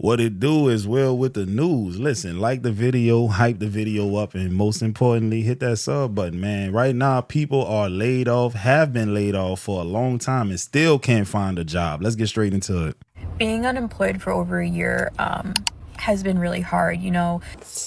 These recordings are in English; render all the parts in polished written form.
What it do is well with the news. Listen, like the video, hype the video up, and most importantly, hit that sub button, man. Right now, people are laid off, have been laid off for a long time, and still can't find a job. Let's get straight into it. Being unemployed for over a year has been really hard, you know.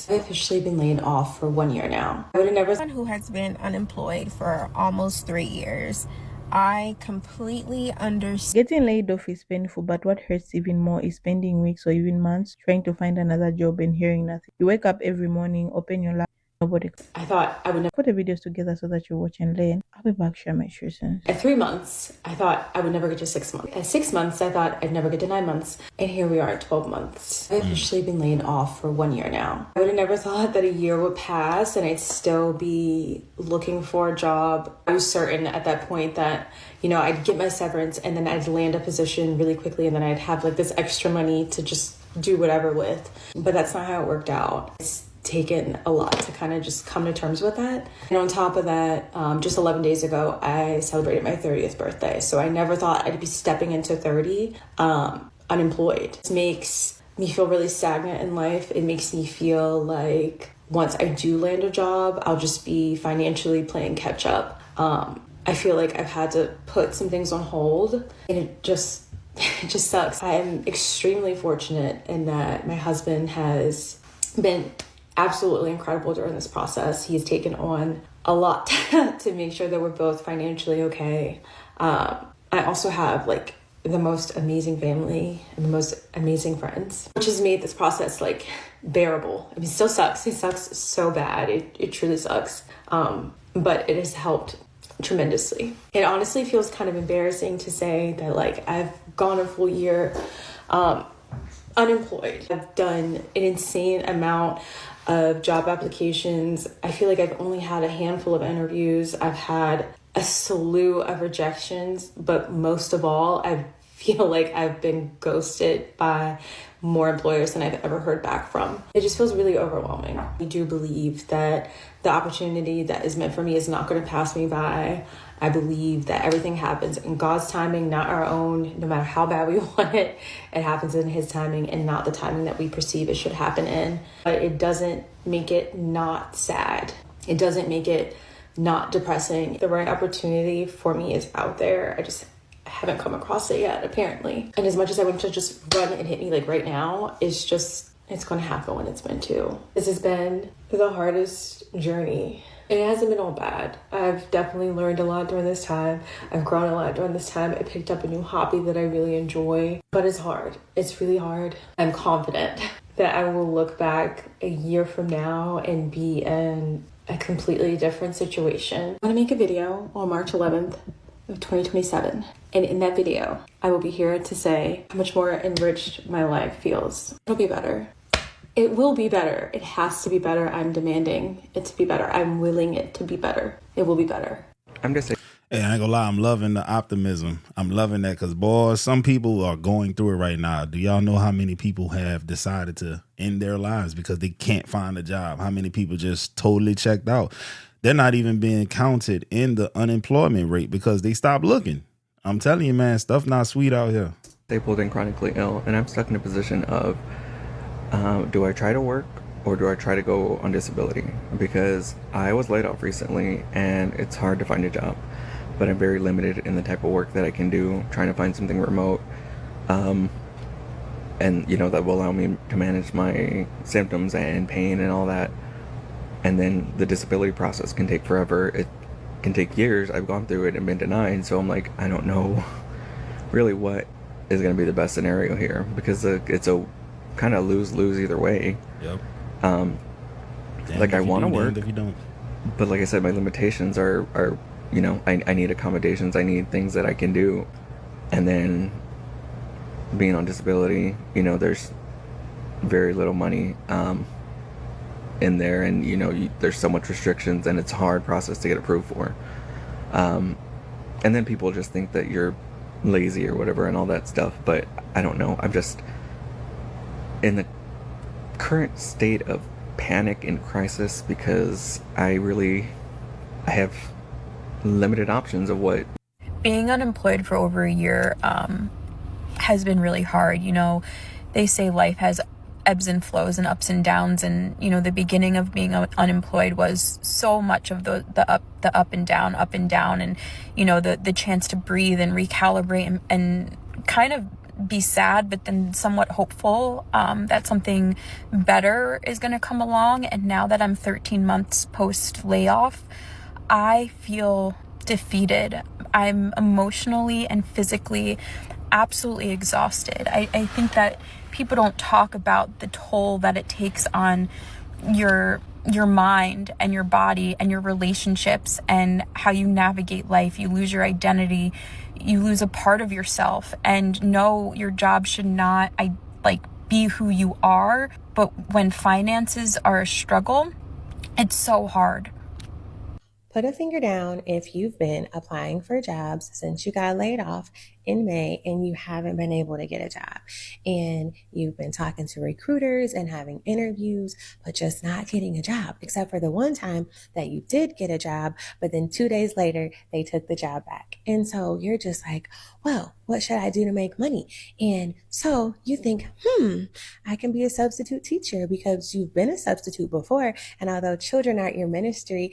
I've officially been laid off for 1 year now. I would have never. Someone who has been unemployed for almost 3 years. I completely understand. Getting laid off is painful, but what hurts even more is spending weeks or even months trying to find another job and hearing nothing. You wake up every morning, open your laptop, nobody. I thought I would never Put the videos together so that you watch and learn. I'll be back, share my truths. At 3 months, I thought I would never get to 6 months. At 6 months, I thought I'd never get to 9 months. And here we are at 12 months. I've officially been laid off for 1 year now. I would have never thought that a year would pass and I'd still be looking for a job. I was certain at that point that, you know, I'd get my severance and then I'd land a position really quickly and then I'd have like this extra money to just do whatever with. But that's not how it worked out. It's taken a lot to kind of just come to terms with that. And on top of that, just 11 days ago, I celebrated my 30th birthday. So I never thought I'd be stepping into 30 unemployed. It makes me feel really stagnant in life. It makes me feel like once I do land a job, I'll just be financially playing catch up. I feel like I've had to put some things on hold and it just sucks. I am extremely fortunate in that my husband has been absolutely incredible during this process. He's taken on a lot to make sure that we're both financially okay. I also have like the most amazing family and the most amazing friends, which has made this process like bearable. I mean, it still sucks. It sucks so bad. It truly sucks. But it has helped tremendously. It honestly feels kind of embarrassing to say that like I've gone a full year unemployed. I've done an insane amount of job applications. I feel like I've only had a handful of interviews. I've had a slew of rejections, but most of all, I feel like I've been ghosted by more employers than I've ever heard back from. It just feels really overwhelming. I do believe that the opportunity that is meant for me is not going to pass me by. I believe that everything happens in God's timing, not our own. No matter how bad we want it, it happens in His timing and not the timing that we perceive it should happen in. But it doesn't make it not sad. It doesn't make it not depressing. The right opportunity for me is out there. I just haven't come across it yet, apparently. And as much as I want to just run and hit me like right now, it's going to happen when it's meant to. This has been the hardest journey. And it hasn't been all bad. I've definitely learned a lot during this time. I've grown a lot during this time. I picked up a new hobby that I really enjoy. But it's hard. It's really hard. I'm confident that I will look back a year from now and be in a completely different situation. I'm going to make a video on March 11th of 2027. And in that video, I will be here to say how much more enriched my life feels. It'll be better. It will be better. It has to be better. I'm demanding it to be better. I'm willing it to be better. It will be better. I'm just saying. Hey, I ain't gonna lie. I'm loving the optimism. I'm loving that because, boy, some people are going through it right now. Do y'all know how many people have decided to end their lives because they can't find a job? How many people just totally checked out? They're not even being counted in the unemployment rate because they stopped looking. I'm telling you, man, stuff not sweet out here. Disabled and chronically ill, and I'm stuck in a position of do I try to work or do I try to go on disability? Because I was laid off recently and it's hard to find a job, but I'm very limited in the type of work that I can do, trying to find something remote. And, you know, that will allow me to manage my symptoms and pain and all that. And then the disability process can take forever. It can take years. I've gone through it and been denied. So I'm like, I don't know really what is going to be the best scenario here because it's a kind of lose-lose either way. Yep. Like I want to work, if you don't. But like I said, my limitations are you know, I need accommodations. I need things that I can do. And then being on disability, you know, there's very little money in there, and you know, there's so much restrictions, and it's a hard process to get approved for. And then people just think that you're lazy or whatever and all that stuff, but I don't know. I'm just in the current state of panic and crisis because I have limited options of what. Being unemployed for over a year has been really hard, you know. they say life has ebbs and flows and ups and downs, and you know, the beginning of being unemployed was so much of the up and down, and you know, the chance to breathe and recalibrate and kind of be sad, but then somewhat hopeful that something better is going to come along. And now that I'm 13 months post layoff, I feel defeated. I'm emotionally and physically absolutely exhausted. I think that people don't talk about the toll that it takes on your mind and your body and your relationships and how you navigate life. You lose your identity, you lose a part of yourself, and no, your job should not be who you are. But when finances are a struggle, it's so hard. Put a finger down if you've been applying for jobs since you got laid off in May and you haven't been able to get a job. And you've been talking to recruiters and having interviews, but just not getting a job, except for the one time that you did get a job, but then 2 days later, they took the job back. And so you're just like, well, what should I do to make money? And so you think, I can be a substitute teacher because you've been a substitute before. And although children aren't your ministry,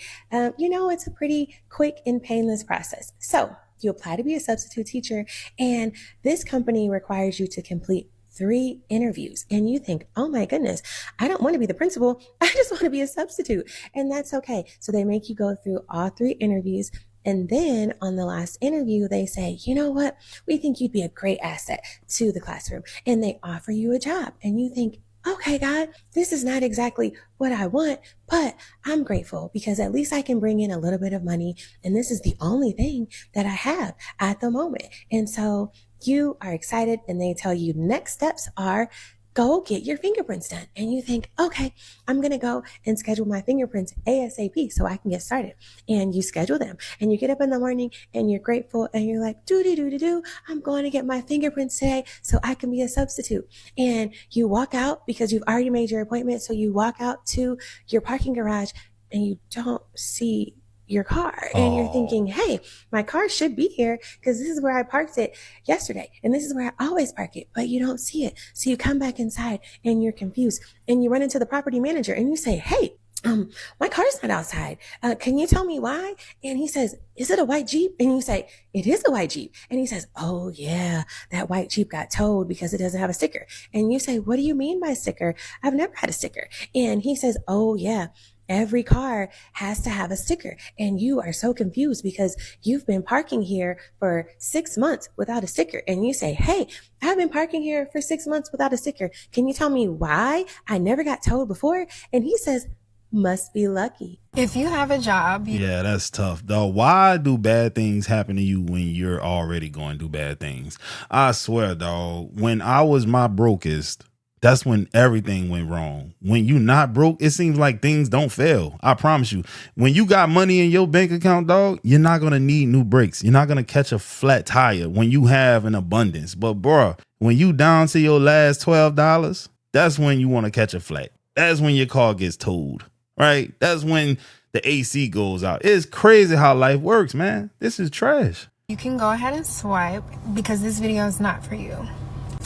it's a pretty quick and painless process. So you apply to be a substitute teacher, and this company requires you to complete 3 interviews. And you think, oh my goodness, I don't want to be the principal. I just want to be a substitute. And that's okay. So they make you go through all 3 interviews. And then on the last interview, they say, you know what? We think you'd be a great asset to the classroom. And they offer you a job. And you think, okay, God, this is not exactly what I want, but I'm grateful because at least I can bring in a little bit of money. And this is the only thing that I have at the moment. And so you are excited, and they tell you next steps are go get your fingerprints done. And you think, okay, I'm going to go and schedule my fingerprints ASAP so I can get started. And you schedule them, and you get up in the morning and you're grateful, and you're like, do, I'm going to get my fingerprints today so I can be a substitute. And you walk out because you've already made your appointment. So you walk out to your parking garage and you don't see your car, and you're thinking, hey, my car should be here because this is where I parked it yesterday, and this is where I always park it, but you don't see it. So you come back inside and you're confused, and you run into the property manager and you say, hey, my car's not outside. Can you tell me why? And he says, is it a white Jeep? And you say, it is a white Jeep. And he says, oh yeah, that white Jeep got towed because it doesn't have a sticker. And you say, what do you mean by sticker? I've never had a sticker. And he says, oh yeah, every car has to have a sticker. And you are so confused because you've been parking here for 6 months without a sticker. And you say, hey, I've been parking here for 6 months without a sticker. Can you tell me why I never got towed before? And he says, must be lucky. If you have a job, Yeah, that's tough, though. Why do bad things happen to you when you're already going to do bad things? I swear, dog, when I was my brokest, that's when everything went wrong. When you not broke, it seems like things don't fail. I promise you. When you got money in your bank account, dog, you're not going to need new brakes. You're not going to catch a flat tire when you have an abundance. But, bro, when you down to your last $12, that's when you want to catch a flat. That's when your car gets towed, right? That's when the AC goes out. It's crazy how life works, man. This is trash. you can go ahead and swipe because this video is not for you.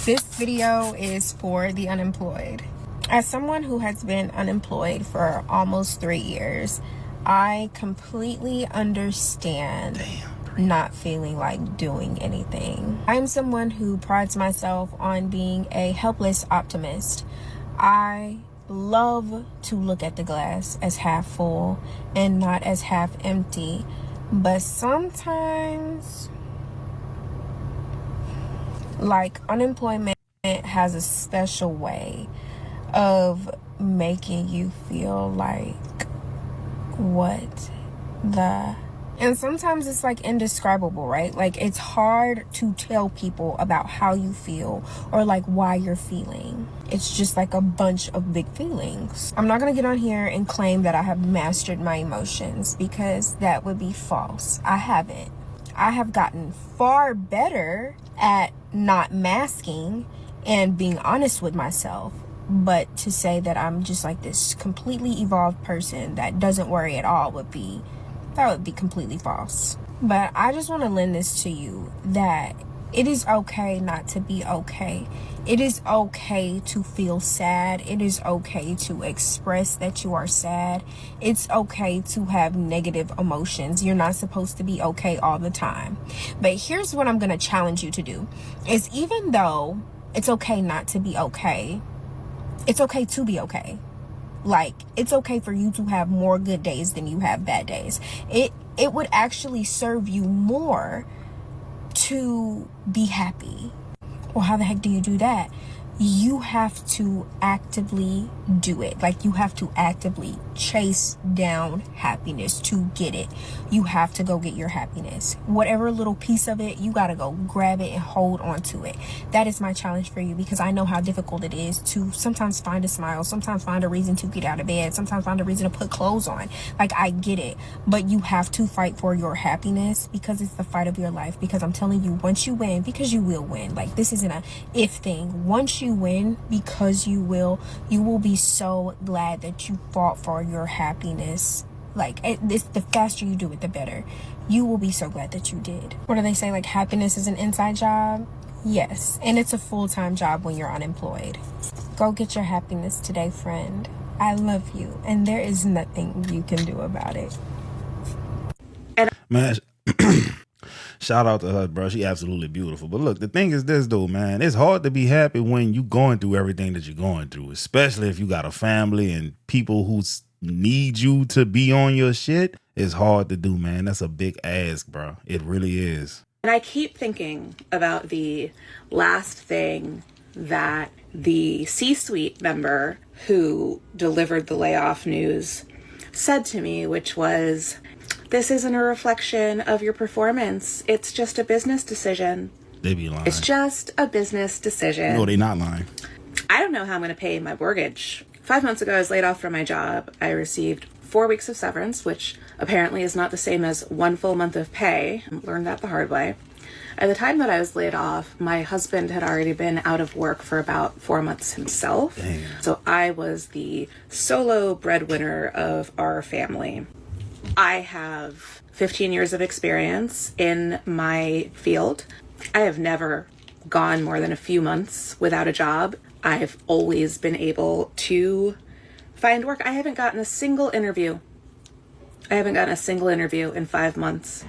This video is for the unemployed. As someone who has been unemployed for almost 3 years, I completely understand not feeling like doing anything. I am someone who prides myself on being a helpless optimist. I love to look at the glass as half full and not as half empty. But sometimes, like, unemployment has a special way of making you feel like, what the... And sometimes it's like indescribable, right? Like, it's hard to tell people about how you feel or like why you're feeling. It's just like a bunch of big feelings. I'm not gonna get on here and claim that I have mastered my emotions because that would be false. I haven't. I have gotten far better at not masking and being honest with myself. But to say that I'm just like this completely evolved person that doesn't worry at all would be completely false. But I just want to lend this to you, that It is okay not to be okay. It is okay to feel sad. It is okay to express that you are sad. It's okay to have negative emotions. You're not supposed to be okay all the time. But here's what I'm going to challenge you to do is, even though it's okay not to be okay, it's okay to be okay. Like, it's okay for you to have more good days than you have bad days. It would actually serve you more to be happy. Well, how the heck do you do that? You have to actively do it. Like, you have to actively chase down happiness to get it. You have to go get your happiness. Whatever little piece of it, you got to go grab it and hold on to it. That is my challenge for you, because I know how difficult it is to sometimes find a smile, sometimes find a reason to get out of bed, sometimes find a reason to put clothes on. Like, I get it. But you have to fight for your happiness, because it's the fight of your life. Because I'm telling you, once you win, because you will win. Like, this isn't a if thing. Once you win, because you will be so glad that you fought for your happiness. Like, the faster you do it, the better. You will be so glad that you did. What do they say? Like, happiness is an inside job? Yes. And it's a full-time job when you're unemployed. Go get your happiness today, friend. I love you, and there is nothing you can do about it. Man, shout out to her, bro. She absolutely beautiful. But look, the thing is this, though, man. It's hard to be happy when you going through everything that you're going through, especially if you got a family and people who need you to be on your shit. It's hard to do, man. That's a big ask, bro. It really is. And I keep thinking about the last thing that the C-suite member who delivered the layoff news said to me, which was, "This isn't a reflection of your performance. It's just a business decision." They be lying. It's just a business decision. No, they not lying. I don't know how I'm going to pay my mortgage. 5 months ago, I was laid off from my job. I received 4 weeks of severance, which apparently is not the same as 1 full month of pay. I learned that the hard way. At the time that I was laid off, my husband had already been out of work for about 4 months himself. Damn. So I was the solo breadwinner of our family. I have 15 years of experience in my field. I have never gone more than a few months without a job. I've always been able to find work. I haven't gotten a single interview. In 5 months.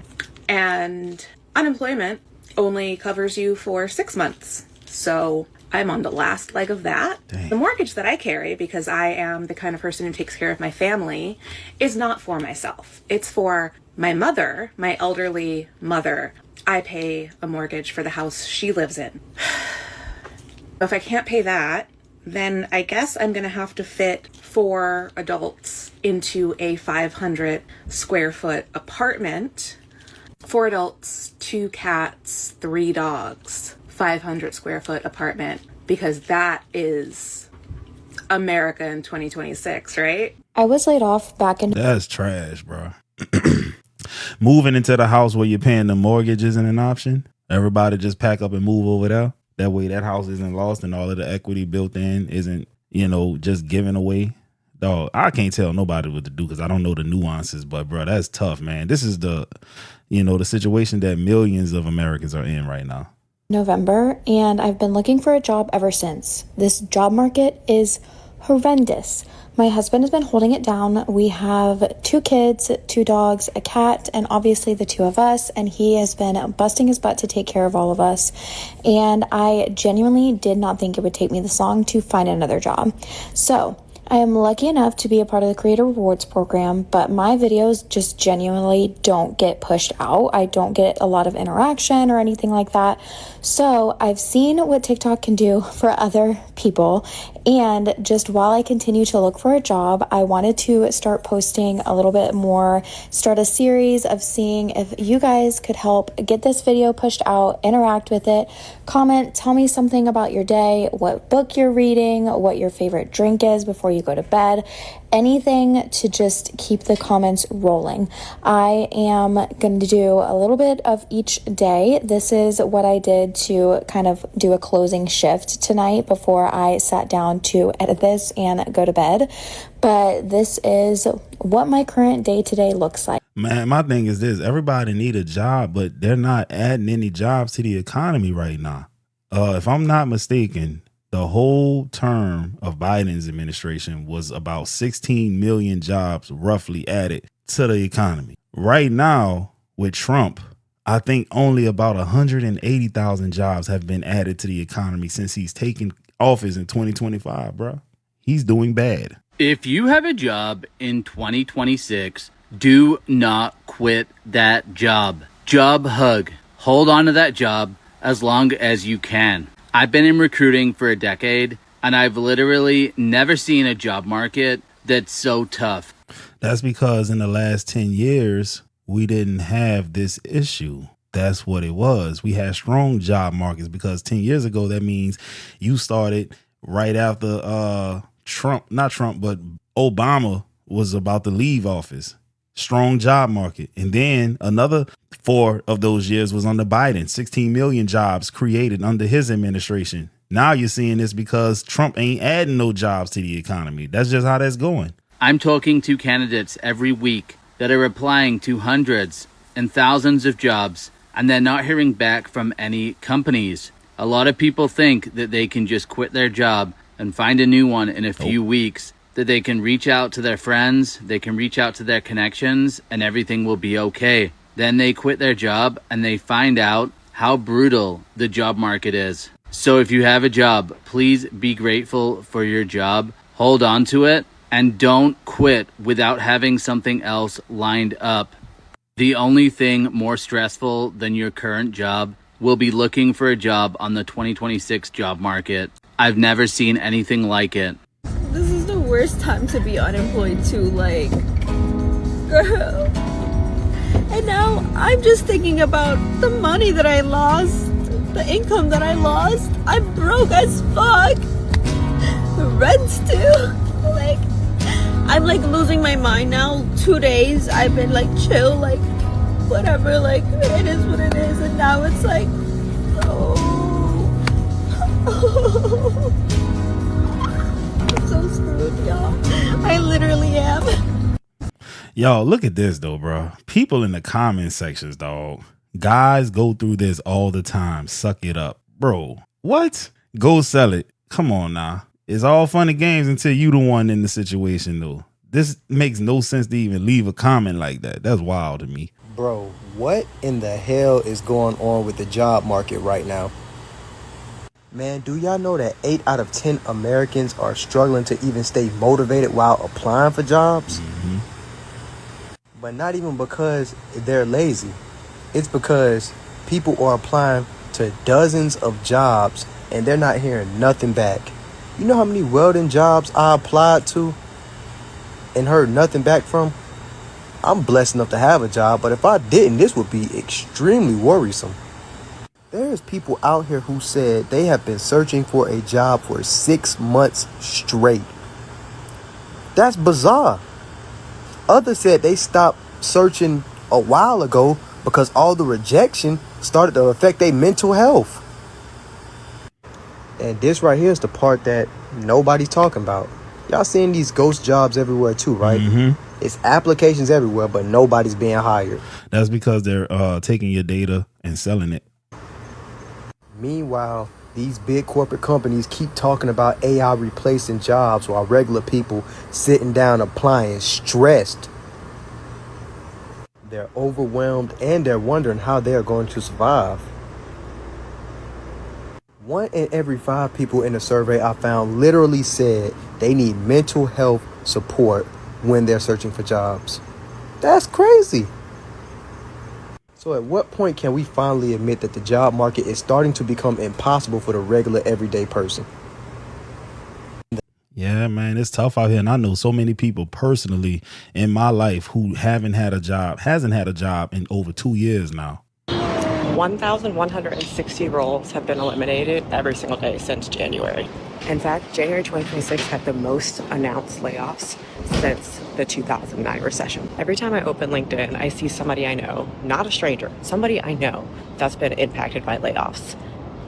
And unemployment only covers you for 6 months. So I'm on the last leg of that. Dang. The mortgage that I carry, because I am the kind of person who takes care of my family, is not for myself. It's for my mother, my elderly mother. I pay a mortgage for the house she lives in. If I can't pay that, then I guess I'm going to have to fit 4 adults into a 500 square foot apartment. 4 adults, 2 cats, 3 dogs, 500 square foot apartment, because that is America in 2026, right? I was laid off back in... That's trash, bro. Moving into the house where you're paying the mortgage isn't an option. Everybody just pack up and move over there. That way that house isn't lost and all of the equity built in isn't, just given away. Dog, I can't tell nobody what to do because I don't know the nuances, but bro, that's tough, man. This is the situation that millions of Americans are in right now. November, and I've been looking for a job ever since. This job market is horrendous. My husband has been holding it down. We have 2 kids, 2 dogs, a cat, and obviously the 2 of us, and he has been busting his butt to take care of all of us. And I genuinely did not think it would take me this long to find another job. So I am lucky enough to be a part of the Creator Rewards program, but my videos just genuinely don't get pushed out. I don't get a lot of interaction or anything like that. So I've seen what TikTok can do for other people. And just while I continue to look for a job, I wanted to start posting a little bit more, start a series of seeing if you guys could help get this video pushed out, interact with it, comment, tell me something about your day, what book you're reading, what your favorite drink is before you go to bed, anything to just keep the comments rolling. I am going to do a little bit of each day. This is what I did to kind of do a closing shift tonight before I sat down to edit this and go to bed. But this is what my current day-to-day looks like. Man, my thing is this: everybody need a job, but they're not adding any jobs to the economy right now. If I'm not mistaken, the whole term of Biden's administration was about 16 million jobs roughly added to the economy. Right now, with Trump, I think only about 180,000 jobs have been added to the economy since he's taken office in 2025, bro. He's doing bad. If you have a job in 2026, do not quit that job. Job hug. Hold on to that job as long as you can. I've been in recruiting for a decade, and I've literally never seen a job market that's so tough. That's because in the last 10 years, we didn't have this issue. That's what it was. We had strong job markets because 10 years ago, that means you started right after not Trump, but Obama was about to leave office. Strong job market. And then another 4 of those years was under Biden. 16 million jobs created under his administration. Now you're seeing this because Trump ain't adding no jobs to the economy. That's just how that's going. I'm talking to candidates every week that are applying to hundreds and thousands of jobs, and they're not hearing back from any companies. A lot of people think that they can just quit their job and find a new one in a few weeks, that they can reach out to their friends, they can reach out to their connections, and everything will be okay. Then they quit their job and they find out how brutal the job market is. So if you have a job, please be grateful for your job, hold on to it, and don't quit without having something else lined up. The only thing more stressful than your current job will be looking for a job on the 2026 job market. I've never seen anything like it. This is the worst time to be unemployed too, like, girl. And now I'm just thinking about the money that I lost, the income that I lost. I'm broke as fuck. Rent's too. Like, I'm like losing my mind now. 2 days I've been like chill, like whatever, like it is what it is. And now it's like, I'm so screwed, y'all. I literally am. Yo, look at this though, bro. People in the comment sections, dog. Guys go through this all the time. Suck it up. Bro, what? Go sell it. Come on now. It's all fun and games until you the one in the situation though. This makes no sense to even leave a comment like that. That's wild to me. Bro, what in the hell is going on with the job market right now? Man, do y'all know that 8 out of 10 Americans are struggling to even stay motivated while applying for jobs? Mm-hmm. But not even because they're lazy. It's because people are applying to dozens of jobs and they're not hearing nothing back. You know how many welding jobs I applied to and heard nothing back from? I'm blessed enough to have a job, but if I didn't, this would be extremely worrisome. There's people out here who said they have been searching for a job for 6 months straight. That's bizarre. Others said they stopped searching a while ago because all the rejection started to affect their mental health. And this right here is the part that nobody's talking about. Y'all seeing these ghost jobs everywhere too, right? Mm-hmm. It's applications everywhere, but nobody's being hired. That's because they're taking your data and selling it. Meanwhile, these big corporate companies keep talking about AI replacing jobs while regular people sitting down applying stressed. They're overwhelmed and they're wondering how they're going to survive. 1 in every 5 people in the survey I found literally said they need mental health support when they're searching for jobs. That's crazy. So at what point can we finally admit that the job market is starting to become impossible for the regular everyday person? Yeah, man, it's tough out here. And I know so many people personally in my life who hasn't had a job in over 2 years now. 1,160 roles have been eliminated every single day since January. In fact, January 2026 had the most announced layoffs since the 2009 recession. Every time I open LinkedIn, I see somebody I know, not a stranger, somebody I know that's been impacted by layoffs.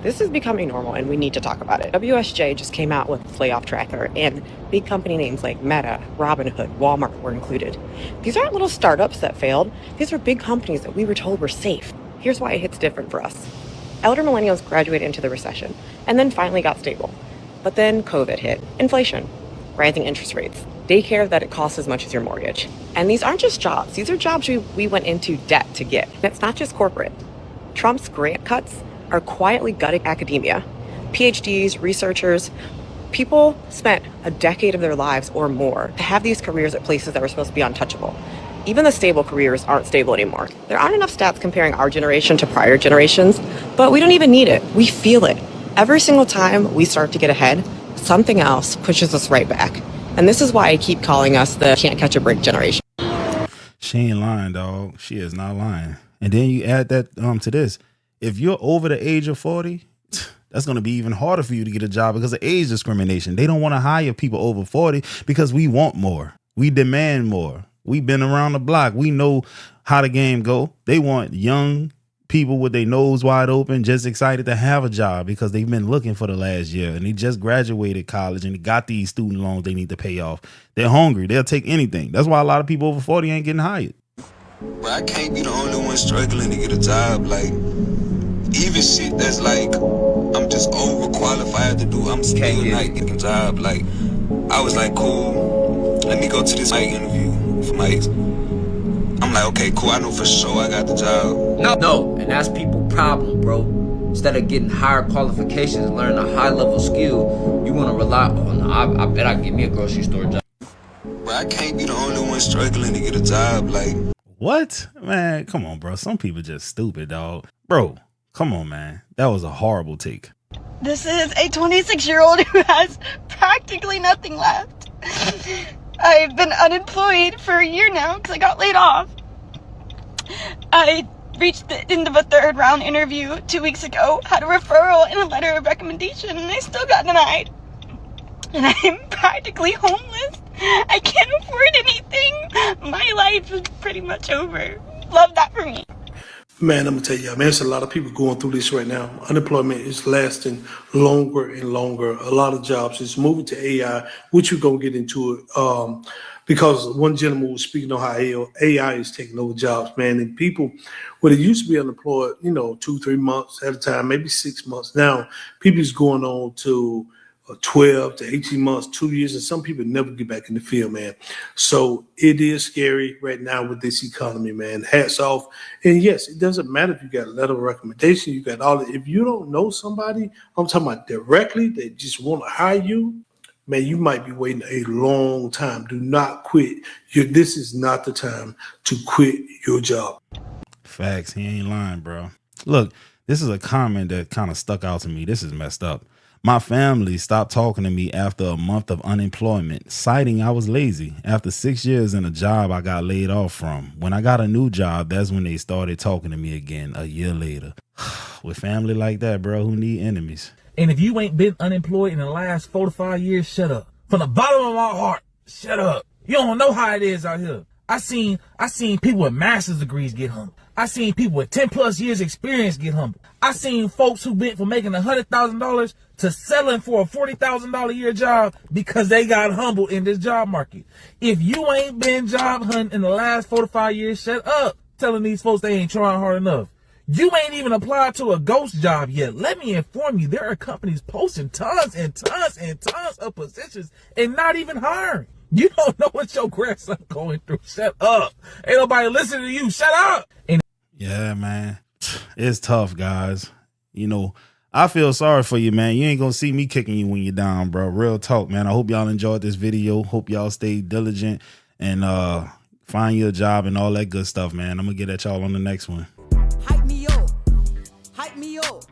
This is becoming normal and we need to talk about it. WSJ just came out with layoff tracker and big company names like Meta, Robinhood, Walmart were included. These aren't little startups that failed. These are big companies that we were told were safe. Here's why it hits different for us. Elder millennials graduated into the recession and then finally got stable. But then COVID hit, inflation, rising interest rates, daycare that it costs as much as your mortgage. And these aren't just jobs. These are jobs we went into debt to get. And it's not just corporate. Trump's grant cuts are quietly gutting academia. PhDs, researchers, people spent a decade of their lives or more to have these careers at places that were supposed to be untouchable. Even the stable careers aren't stable anymore. There aren't enough stats comparing our generation to prior generations, but we don't even need it. We feel it. Every single time we start to get ahead, something else pushes us right back. And this is why I keep calling us the can't catch a break generation. She ain't lying, dog. She is not lying. And then you add that to this. If you're over the age of 40, that's going to be even harder for you to get a job because of age discrimination. They don't want to hire people over 40 because we want more. We demand more. We've been around the block. We know how the game go. They want young people with their nose wide open, just excited to have a job because they've been looking for the last year and they just graduated college and got these student loans they need to pay off. They're hungry. They'll take anything. That's why a lot of people over 40 ain't getting hired. But I can't be the only one struggling to get a job. Like, even shit that's like, I'm just overqualified to do, I'm still not getting a job. Like, I was like, cool, let me go to this mic interview for Mike's. I'm like, okay, cool, I know for sure I got the job. No, and that's people's problem, bro. Instead of getting higher qualifications and learning a high-level skill, you want to rely on, I bet I can get me a grocery store job. But I can't be the only one struggling to get a job, like. What? Man, come on, bro. Some people just stupid, dog. Bro, come on, man. That was a horrible take. This is a 26-year-old who has practically nothing left. I've been unemployed for a year now because I got laid off. I reached the end of a 3rd round interview 2 weeks ago, had a referral and a letter of recommendation, and I still got denied. And I'm practically homeless. I can't afford anything. My life is pretty much over. Love that for me. Man, I'm gonna tell you, man, there's a lot of people going through this right now. Unemployment is lasting longer and longer. A lot of jobs is moving to AI, which we're gonna get into it. Because one gentleman was speaking on how AI is taking over jobs, man. And people, where they used to be unemployed, 2-3 months at a time, maybe 6 months. Now, people is going on to 12 to 18 months, 2 years, and some people never get back in the field, man. So it is scary right now with this economy, man. Hats off. And yes, it doesn't matter if you got a letter of recommendation, you got all that. If you don't know somebody, I'm talking about directly, they just want to hire you, man, you might be waiting a long time. Do not quit. This is not the time to quit your job. Facts. He ain't lying, bro. Look, this is a comment that kind of stuck out to me. This is messed up. My family stopped talking to me after a month of unemployment, citing I was lazy. After 6 years in a job I got laid off from. When I got a new job, that's when they started talking to me again a year later. With family like that, bro, who need enemies? And if you ain't been unemployed in the last 4 to 5 years, shut up. From the bottom of my heart, shut up. You don't know how it is out here. I seen people with master's degrees get humbled. I seen people with 10 plus years experience get humbled. I seen folks who went from making $100,000 to selling for a $40,000 a year job because they got humbled in this job market. If you ain't been job hunting in the last 4 to 5 years, shut up. Telling these folks they ain't trying hard enough. You ain't even applied to a ghost job yet. Let me inform you, there are companies posting tons and tons and tons of positions and not even hiring. You don't know what your grandson going through. Shut up. Ain't nobody listening to you. Shut up. Yeah, man. It's tough, guys. I feel sorry for you, man. You ain't gonna see me kicking you when you're down, bro. Real talk, man. I hope y'all enjoyed this video. Hope y'all stay diligent and find your job and all that good stuff, man. I'm gonna get at y'all on the next one. Hype me up. Hype me up.